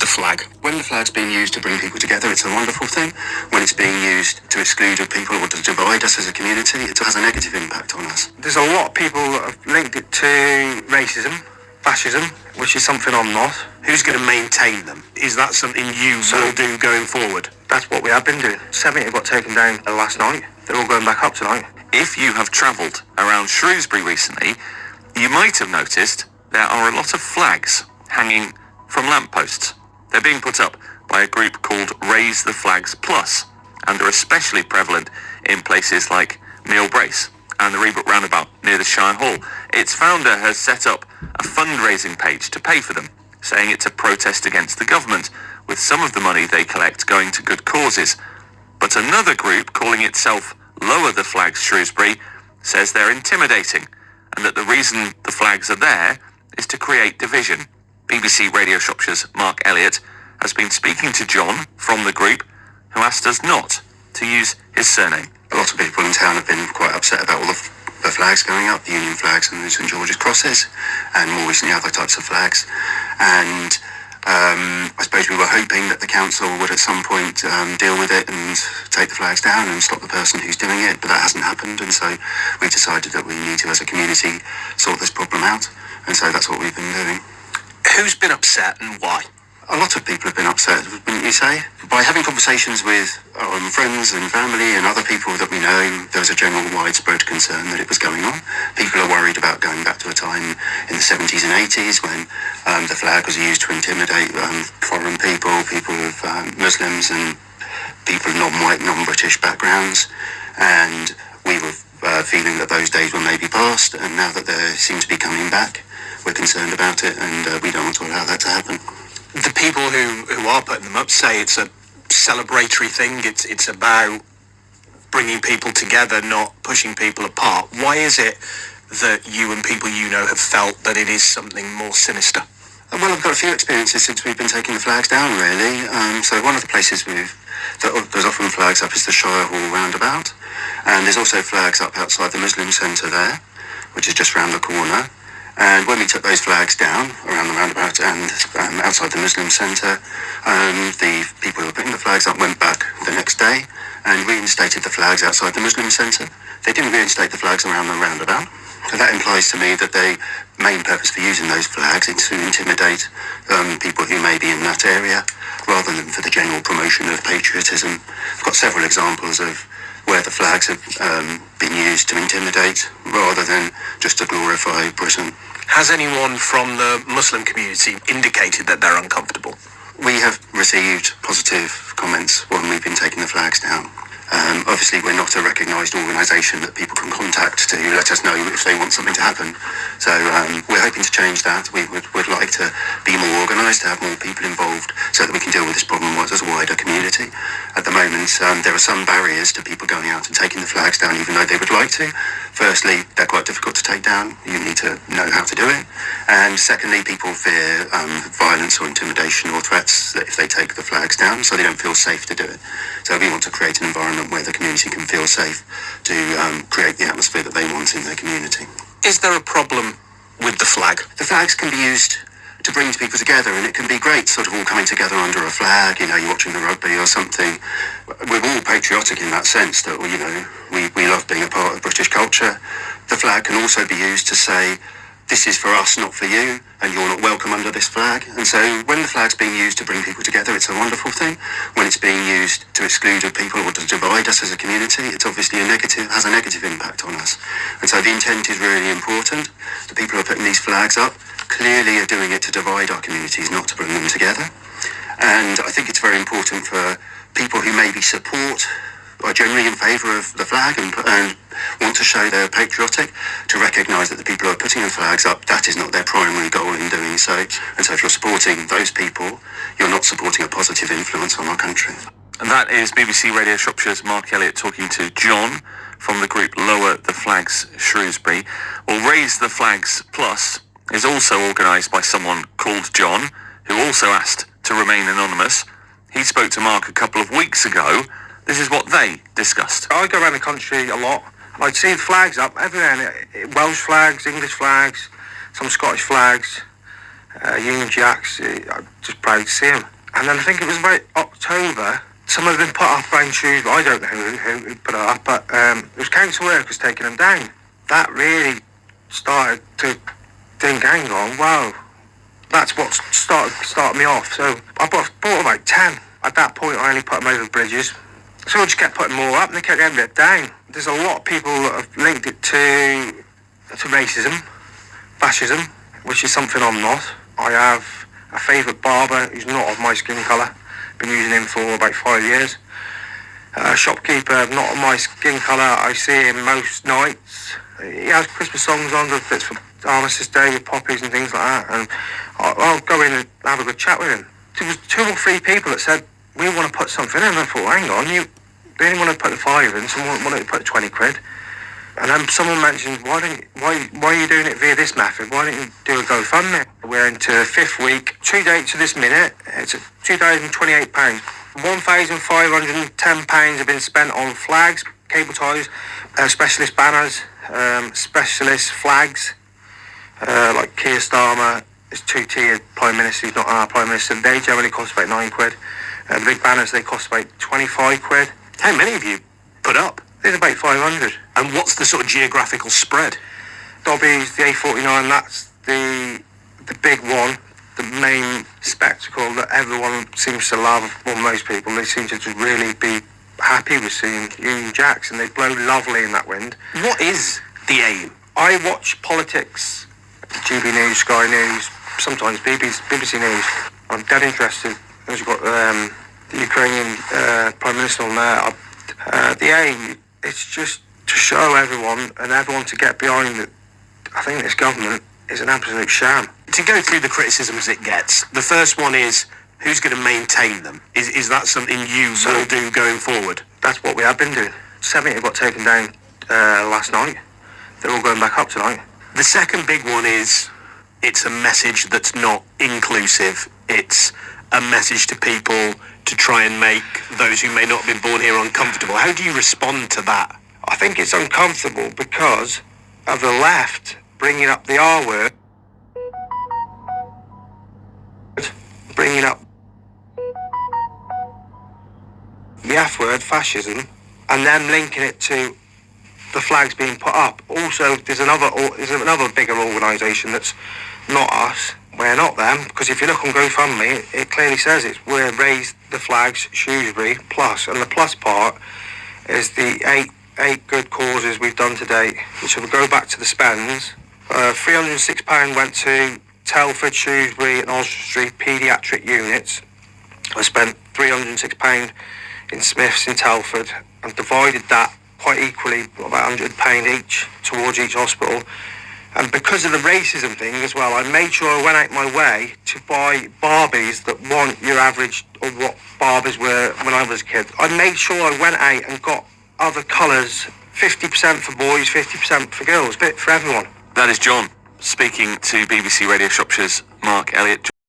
the flag? When the flag's being used to bring people together, it's a wonderful thing. When it's being used to exclude people or to divide us as a community, it has a negative impact on us. There's a lot of people that have linked it to racism, fascism, which is something I'm not. Who's going to maintain them? Is that something you will do going forward? That's what we have been doing. 70 got taken down last night. They're all going back up tonight. If you have travelled around Shrewsbury recently, you might have noticed there are a lot of flags hanging from lampposts. They're being put up by a group called Raise the Flags Plus, and are especially prevalent in places like Meal Brace and the Reebok Roundabout near the Shire Hall. Its founder has set up a fundraising page to pay for them, saying it's a protest against the government, with some of the money they collect going to good causes. But another group, calling itself Lower the Flags Shrewsbury, says they're intimidating, and that the reason the flags are there is to create division. BBC Radio Shropshire's Mark Elliott has been speaking to John from the group, who asked us not to use his surname. A lot of people in town have been quite upset about all the flags going up, the Union flags and the St George's crosses, and more recently other types of flags. And I suppose we were hoping that the council would at some point deal with it and take the flags down and stop the person who's doing it, but that hasn't happened, and so we decided that we need to, as a community, sort this problem out, and so that's what we've been doing. Who's been upset and why? A lot of people have been upset, wouldn't you say? By having conversations with friends and family and other people that we know, there was a general widespread concern that it was going on. People are worried about going back to a time in the 70s and 80s when the flag was used to intimidate foreign people of Muslims and people of non-white, non-British backgrounds. And we were feeling that those days were maybe past, and now that they seem to be coming back, we're concerned about it, and we don't want to allow that to happen. The people who are putting them up say it's a celebratory thing. It's about bringing people together, not pushing people apart. Why is it that you and people you know have felt that it is something more sinister? Well, I've got a few experiences since we've been taking the flags down, really. So one of the places there's often flags up is the Shire Hall roundabout, and there's also flags up outside the Muslim Centre there, which is just round the corner. And when we took those flags down around the roundabout and outside the Muslim Centre, the people who were putting the flags up went back the next day and reinstated the flags outside the Muslim Centre. They didn't reinstate the flags around the roundabout. So that implies to me that their main purpose for using those flags is to intimidate people who may be in that area, rather than for the general promotion of patriotism. I've got several examples of where the flags have been used to intimidate rather than just to glorify Britain. Has anyone from the Muslim community indicated that they're uncomfortable? We have received positive comments when we've been taking the flags down. Obviously, we're not a recognised organisation that people can contact to let us know if they want something to happen. So we're hoping to change that. We would like to be more organised, to have more people involved so that we can deal with this problem as a wider community. At the moment, there are some barriers to people going out and taking the flags down, even though they would like to. Firstly, they're quite difficult to take down. You need to know how to do it. And secondly, people fear violence or intimidation or threats that if they take the flags down, so they don't feel safe to do it. So we want to create an environment where the community can feel safe to create the atmosphere that they want in their community. Is there a problem with the flag? The flags can be used to bring people together, and it can be great sort of all coming together under a flag, you're watching the rugby or something. We're all patriotic in that sense, that we love being a part of British culture. The flag can also be used to say, this is for us, not for you, and you're not welcome under this flag. And so when the flag's being used to bring people together, it's a wonderful thing. When it's being used to exclude people or to divide us as a community, it's obviously has a negative impact on us. And so the intent is really important. The people who are putting these flags up clearly are doing it to divide our communities, not to bring them together. And I think it's very important for people who maybe are generally in favour of the flag and want to show they're patriotic, to recognise that the people who are putting the flags up, that is not their primary goal in doing so. And so if you're supporting those people, you're not supporting a positive influence on our country. And that is BBC Radio Shropshire's Mark Elliott talking to John from the group Lower the Flags Shrewsbury. Well, Raise the Flags Plus is also organised by someone called John, who also asked to remain anonymous. He spoke to Mark a couple of weeks ago. This is what they discussed. I go around the country a lot. I'd see the flags up everywhere. Welsh flags, English flags, some Scottish flags, Union Jacks. I'm just proud to see them. And then I think it was about October, some had been put up around Shrewsbury. I don't know who put it up, but it was council workers taking them down. That really started to think, hang on, wow, that's what started me off. So I bought about 10. At that point, I only put them over bridges. So I just kept putting more up, and they kept getting it down. There's a lot of people that have linked it to racism, fascism, which is something I'm not. I have a favourite barber who's not of my skin colour. Been using him for about 5 years. A shopkeeper not of my skin colour. I see him most nights. He has Christmas songs on, does bits for Armistice Day with poppies and things like that, and I'll go in and have a good chat with him. There was 2 or 3 people that said, we want to put something in, and I thought, hang on, they only want to put the 5 in, someone wanted to put 20 quid. And then someone mentioned, why are you doing it via this method? Why don't you do a GoFundMe? We're into the 5th week, 2 dates to this minute, it's £2,028. £1,510 have been spent on flags, cable ties, specialist banners, specialist flags, like Keir Starmer is 2-tiered Prime Minister, he's not our Prime Minister. They generally cost about 9 quid. The big banners, they cost about 25 quid. How many have you put up? There's about 500. And what's the sort of geographical spread? Dobby's, the A49, that's the big one, the main spectacle that everyone seems to love. Well, most people, they seem to just really be happy with seeing Union Jacks, and they blow lovely in that wind. What is the aim? I watch politics, GB News, Sky News, sometimes BBC News. I'm dead interested. As you've got the Ukrainian Prime Minister on there. The aim is just to show everyone and everyone to get behind that I think this government is an absolute sham. To go through the criticisms it gets, the first one is, who's going to maintain them? Is that something you will do going forward? That's what we have been doing. 70 got taken down last night. They're all going back up tonight. The second big one is, it's a message that's not inclusive. It's a message to people to try and make those who may not have been born here uncomfortable. How do you respond to that? I think it's uncomfortable because of the left bringing up the R word, bringing up the F word, fascism, and then linking it to the flags being put up. Also, there's another bigger organisation that's not us. We're not them, because if you look on GoFundMe, it clearly says it's we're Raise the Flags Shrewsbury Plus, and the plus part is the eight good causes we've done to date, which will go back to the spends. £306 went to Telford, Shrewsbury and Oswestry paediatric units. I spent £306 in Smiths in Telford and divided that quite equally, about £100 each towards each hospital. And because of the racism thing as well, I made sure I went out my way to buy Barbies that weren't your average or what Barbies were when I was a kid. I made sure I went out and got other colours, 50% for boys, 50% for girls, bit for everyone. That is John speaking to BBC Radio Shropshire's Mark Elliott.